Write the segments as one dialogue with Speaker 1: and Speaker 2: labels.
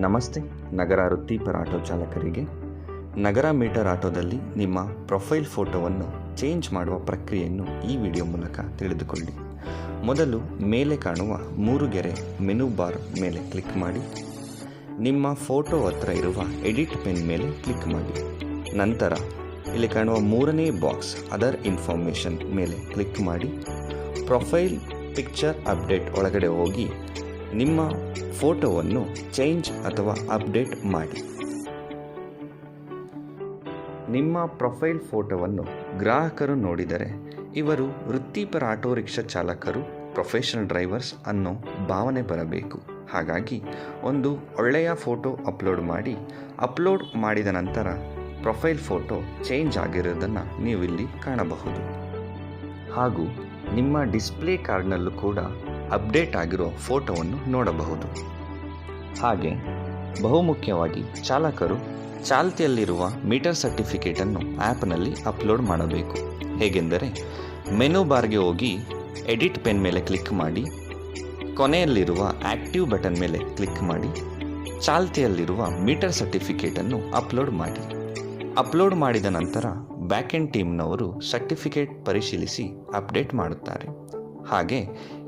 Speaker 1: ನಮಸ್ತೆ. ನಗರ ವೃತ್ತಿಪರ ಆಟೋ ಚಾಲಕರಿಗೆ ನಗರ ಮೀಟರ್ ಆಟೋದಲ್ಲಿ ನಿಮ್ಮ ಪ್ರೊಫೈಲ್ ಫೋಟೋವನ್ನು ಚೇಂಜ್ ಮಾಡುವ ಪ್ರಕ್ರಿಯೆಯನ್ನು ಈ ವಿಡಿಯೋ ಮೂಲಕ ತಿಳಿದುಕೊಳ್ಳಿ. ಮೊದಲು ಮೇಲೆ ಕಾಣುವ 3 ಗೆರೆ ಮೆನು ಬಾರ್ ಮೇಲೆ ಕ್ಲಿಕ್ ಮಾಡಿ. ನಿಮ್ಮ ಫೋಟೋ ಹತ್ರ ಇರುವ ಎಡಿಟ್ ಪೆನ್ ಮೇಲೆ ಕ್ಲಿಕ್ ಮಾಡಿ. ನಂತರ ಇಲ್ಲಿ ಕಾಣುವ 3ನೇ ಬಾಕ್ಸ್ ಅದರ್ ಇನ್ಫಾರ್ಮೇಷನ್ ಮೇಲೆ ಕ್ಲಿಕ್ ಮಾಡಿ. ಪ್ರೊಫೈಲ್ ಪಿಕ್ಚರ್ ಅಪ್ಡೇಟ್ ಒಳಗಡೆ ಹೋಗಿ ನಿಮ್ಮ ಫೋಟೋವನ್ನು ಚೇಂಜ್ ಅಥವಾ ಅಪ್ಡೇಟ್ ಮಾಡಿ. ನಿಮ್ಮ ಪ್ರೊಫೈಲ್ ಫೋಟೋವನ್ನು ಗ್ರಾಹಕರು ನೋಡಿದರೆ ಇವರು ವೃತ್ತಿಪರ ಆಟೋ ರಿಕ್ಷಾ ಚಾಲಕರು, ಪ್ರೊಫೆಷನಲ್ ಡ್ರೈವರ್ಸ್ ಅನ್ನೋ ಭಾವನೆ ಬರಬೇಕು. ಹಾಗಾಗಿ ಒಂದು ಒಳ್ಳೆಯ ಫೋಟೋ ಅಪ್ಲೋಡ್ ಮಾಡಿ. ಅಪ್ಲೋಡ್ ಮಾಡಿದ ನಂತರ ಪ್ರೊಫೈಲ್ ಫೋಟೋ ಚೇಂಜ್ ಆಗಿರೋದನ್ನು ನೀವಿಲ್ಲಿ ಕಾಣಬಹುದು. ಹಾಗೂ ನಿಮ್ಮ ಡಿಸ್ಪ್ಲೇ ಕಾರ್ಡ್ನಲ್ಲೂ ಕೂಡ ಅಪ್ಡೇಟ್ ಆಗಿರೋ ಫೋಟೋವನ್ನು ನೋಡಬಹುದು. ಹಾಗೆ ಬಹುಮುಖ್ಯವಾಗಿ ಚಾಲಕರು ಚಾಲ್ತಿಯಲ್ಲಿರುವ ಮೀಟರ್ ಸರ್ಟಿಫಿಕೇಟನ್ನು ಆ್ಯಪ್ನಲ್ಲಿ ಅಪ್ಲೋಡ್ ಮಾಡಬೇಕು. ಹೇಗೆಂದರೆ ಮೆನು ಬಾರ್ಗೆ ಹೋಗಿ ಎಡಿಟ್ ಪೆನ್ ಮೇಲೆ ಕ್ಲಿಕ್ ಮಾಡಿ, ಕೊನೆಯಲ್ಲಿರುವ ಆ್ಯಕ್ಟಿವ್ ಬಟನ್ ಮೇಲೆ ಕ್ಲಿಕ್ ಮಾಡಿ, ಚಾಲ್ತಿಯಲ್ಲಿರುವ ಮೀಟರ್ ಸರ್ಟಿಫಿಕೇಟನ್ನು ಅಪ್ಲೋಡ್ ಮಾಡಿ. ಅಪ್ಲೋಡ್ ಮಾಡಿದ ನಂತರ ಬ್ಯಾಕೆಂಡ್ ಟೀಮ್ನವರು ಸರ್ಟಿಫಿಕೇಟ್ ಪರಿಶೀಲಿಸಿ ಅಪ್ಡೇಟ್ ಮಾಡುತ್ತಾರೆ. ಹಾಗೆ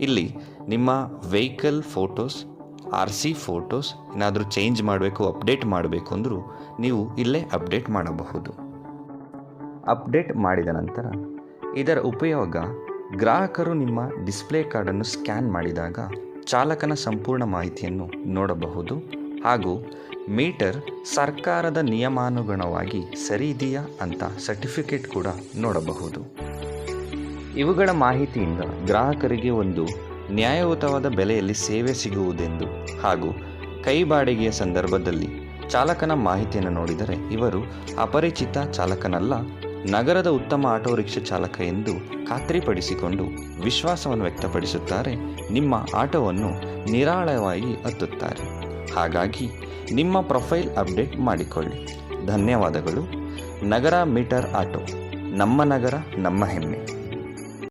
Speaker 1: ಇಲ್ಲಿ ನಿಮ್ಮ ವೆಹಿಕಲ್ ಫೋಟೋಸ್, RC ಫೋಟೋಸ್ ಏನಾದರೂ ಚೇಂಜ್ ಮಾಡಬೇಕು, ಅಪ್ಡೇಟ್ ಮಾಡಬೇಕು ಅಂದರೂ ನೀವು ಇಲ್ಲೇ ಅಪ್ಡೇಟ್ ಮಾಡಬಹುದು. ಅಪ್ಡೇಟ್ ಮಾಡಿದ ನಂತರ ಇದರ ಉಪಯೋಗ ಗ್ರಾಹಕರು ನಿಮ್ಮ ಡಿಸ್ಪ್ಲೇ ಕಾರ್ಡನ್ನು ಸ್ಕ್ಯಾನ್ ಮಾಡಿದಾಗ ಚಾಲಕನ ಸಂಪೂರ್ಣ ಮಾಹಿತಿಯನ್ನು ನೋಡಬಹುದು. ಹಾಗೂ ಮೀಟರ್ ಸರ್ಕಾರದ ನಿಯಮಾನುಗುಣವಾಗಿ ಸರಿ ಇದೆಯಾ ಅಂತ ಸರ್ಟಿಫಿಕೇಟ್ ಕೂಡ ನೋಡಬಹುದು. ಇವುಗಳ ಮಾಹಿತಿಯಿಂದ ಗ್ರಾಹಕರಿಗೆ ಒಂದು ನ್ಯಾಯಯುತವಾದ ಬೆಲೆಯಲ್ಲಿ ಸೇವೆ ಸಿಗುವುದೆಂದು ಹಾಗೂ ಕೈ ಬಾಡಿಗೆಯ ಸಂದರ್ಭದಲ್ಲಿ ಚಾಲಕನ ಮಾಹಿತಿಯನ್ನು ನೋಡಿದರೆ ಇವರು ಅಪರಿಚಿತ ಚಾಲಕನಲ್ಲ, ನಗರದ ಉತ್ತಮ ಆಟೋ ರಿಕ್ಷಾ ಚಾಲಕ ಎಂದು ಖಾತ್ರಿಪಡಿಸಿಕೊಂಡು ವಿಶ್ವಾಸವನ್ನು ವ್ಯಕ್ತಪಡಿಸುತ್ತಾರೆ. ನಿಮ್ಮ ಆಟೋವನ್ನು ನಿರಾಳವಾಗಿ ಹತ್ತುತ್ತಾರೆ. ಹಾಗಾಗಿ ನಿಮ್ಮ ಪ್ರೊಫೈಲ್ ಅಪ್ಡೇಟ್ ಮಾಡಿಕೊಳ್ಳಿ. ಧನ್ಯವಾದಗಳು. ನಗರ ಮೀಟರ್ ಆಟೋ, ನಮ್ಮ ನಗರ ನಮ್ಮ ಹೆಮ್ಮೆ.